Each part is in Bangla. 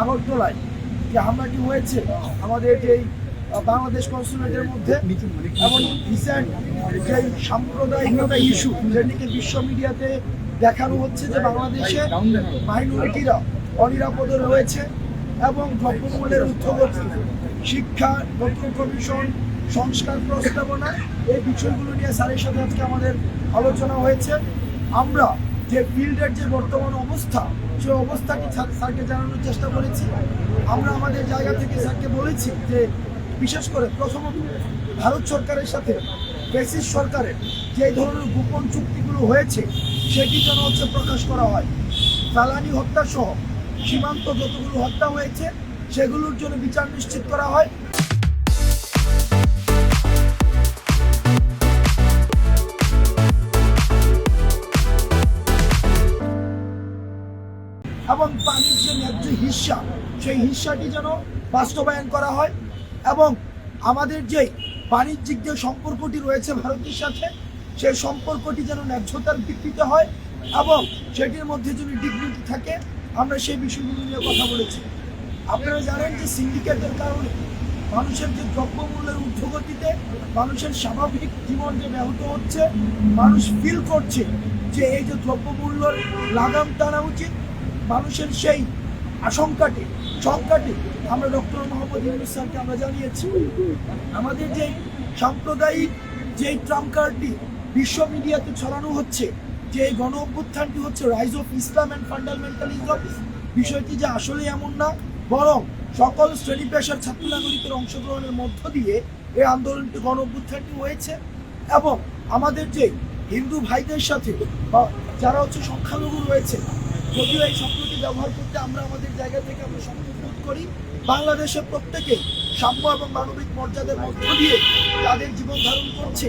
আগরতলায় যে হামলাটি হয়েছে আমাদের যেই বাংলাদেশ কনসুলেটের মধ্যে, এবং রিসেন্ট যে সাম্প্রদায়িকতা ইস্যু যেটিকে বিশ্ব মিডিয়াতে দেখানো হচ্ছে যে বাংলাদেশে মাইনরিটিরা অনিরাপদে রয়েছে, এবং দ্রব্যমূল্যের ঊর্ধ্বগতি, শিক্ষা, নতুন কমিশন, সংস্কার প্রস্তাবনা, এই বিষয়গুলো নিয়ে স্যারের সাথে আজকে আমাদের আলোচনা হয়েছে। আমরা যে ফিল্ডের যে বর্তমান অবস্থা, সেই অবস্থাটি স্যারকে জানানোর চেষ্টা করেছি। আমরা আমাদের জায়গা থেকে স্যারকে বলেছি যে বিশেষ করে প্রথমত ভারত সরকারের সাথে ব্রিটিশ সরকারের যে ধরনের গোপন চুক্তিগুলো হয়েছে সেটি যেন প্রকাশ করা হয়। ফেলানি হত্যা সহ সীমান্ত যতগুলো হত্যা হয়েছে সেগুলোর জন্য বিচার নিশ্চিত করা হয়। এবং পানির যে ন্যায্য হিস্সা, সেই হিস্সাটি যেন বাস্তবায়ন করা হয়, এবং আমাদের যে বাণিজ্যিক যে সম্পর্কটি রয়েছে ভারতের সাথে, সেই সম্পর্কটি যেন ন্যায্যতার ভিত্তিতে হয় এবং সেটির মধ্যে যদি ডিগনিটি থাকে। আমরা সেই বিষয়গুলো নিয়ে কথা বলেছি। আপনারা জানেন যে সিন্ডিকেটের কারণে মানুষের যে দ্রব্যমূল্যের ঊর্ধ্বগতিতে মানুষের স্বাভাবিক জীবন যে ব্যাহত হচ্ছে, মানুষ ফিল করছে যে এই যে দ্রব্যমূল্যের লাগাম টানা উচিত। মানুষের সেই শঙ্কাটি আমরা ডক্টর মোহাম্মদ ইউনূস স্যারকে আমরা জানিয়েছি। আমাদের যে সাম্প্রদায়িক যে ট্রাম্প কার্ডটি বিশ্ব মিডিয়াতে ছড়ানো হচ্ছে, যে এই গণ অভ্যুত্থানটি হচ্ছে rise of Islam and fundamentalism, বিষয়টি যে আসলে এমন না, বরং সকল শ্রেণী পেশার ছাত্র নাগরিকের অংশগ্রহণের মধ্য দিয়ে এই আন্দোলনটি গণ অভ্যুত্থানটি হয়েছে। এবং আমাদের যে হিন্দু ভাইদের সাথে বা যারা সংখ্যালঘু রয়েছে, যদিও এই শব্দটি ব্যবহার করতে আমরা আমাদের জায়গা থেকে আমরা সংযোগ করি, বাংলাদেশের প্রত্যেকে সাম্য এবং মানবিক মর্যাদার মধ্য দিয়ে তাদের জীবন ধারণ করছে।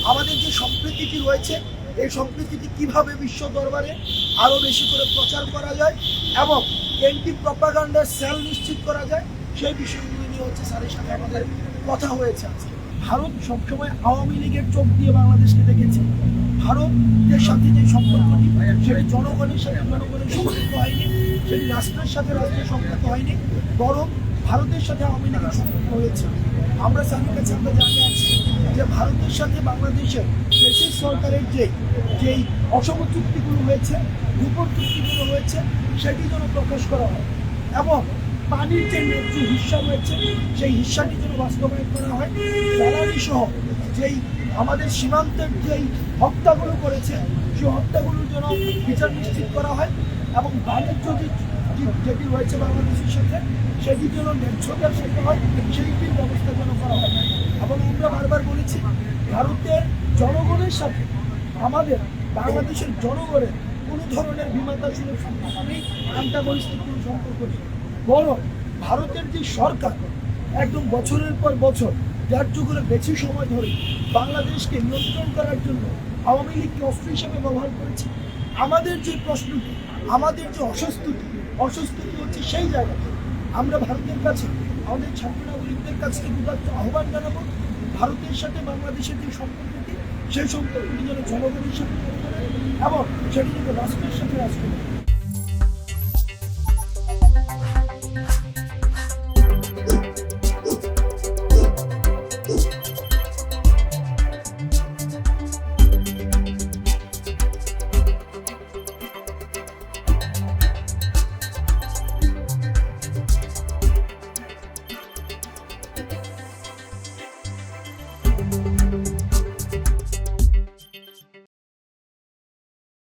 আমাদের যে সম্প্রীতিটি রয়েছে, এই সম্প্রীতিটি কিভাবে বিশ্ব দরবারে আরও বেশি করে প্রচার করা যায় এবং এন্টি প্রপাগান্ডার সেল নিশ্চিত করা যায়, সেই বিষয়গুলো নিয়ে স্যারের সাথে আমাদের কথা হয়েছে। আজকে ভারত সবসময় আওয়ামী লীগের চোখ দিয়ে বাংলাদেশকে দেখেছে। ভারতের সাথে যে সম্পর্কটি, সেটি জনগণের সাথে জনগণের সম্পর্ক হয়নি, সেটি রাষ্ট্রের সাথে রাষ্ট্রের সম্পর্ক হয়নি, বরং ভারতের সাথে আওয়ামী লীগের সম্পর্ক হয়েছে। আমরা স্যারের কাছে আমরা জানিয়ে আছি যে ভারতের সাথে বাংলাদেশের ব্রিটিশ সরকারের যেই অসম চুক্তিগুলো হয়েছে, গোপন চুক্তিগুলো হয়েছে, সেটি যেন প্রকাশ করা হয় এবং পানির যে ন্যায্য হিস্সা রয়েছে সেই হিস্সাটি যেন বাস্তবায়ন করা হয়। ফেলানি সহ যেই আমাদের সীমান্তের যেই হত্যাগুলো করেছে, সেই হত্যাগুলোর জন্য বিচার নিশ্চিত করা হয় এবং বাণিজ্য যেটি রয়েছে বাংলাদেশের সাথে, সেটি যেন ন্যায্যতার সাথে হয়, সেইটির ব্যবস্থা যেন করা হয়। এবং আমরা বারবার বলেছি, ভারতের জনগণের সাথে আমাদের বাংলাদেশের জনগণের কোনো ধরনের বিমাতা ছিল সম্পর্ক নেই, আন্টাগনিস্টিক কোনো সম্পর্ক নেই, বরং ভারতের যে সরকার একদম বছরের পর বছর 1.5 যুগের বেশি সময় ধরে বাংলাদেশকে নিয়ন্ত্রণ করার জন্য আওয়ামী লীগকে অস্ত্র হিসেবে ব্যবহার করেছে। আমাদের যে প্রশ্নটি, আমাদের যে অস্বস্তি হচ্ছে সেই জায়গাতে আমরা ভারতের কাছে, আমাদের ছাত্র নাগরিকদের কাছে আহ্বান জানাবো, ভারতের সাথে বাংলাদেশের যে সম্পর্কটি, সেই সম্পর্কটি যেন জনগণের সাথে এবং সেটি যেন রাষ্ট্রের সাথে রাষ্ট্র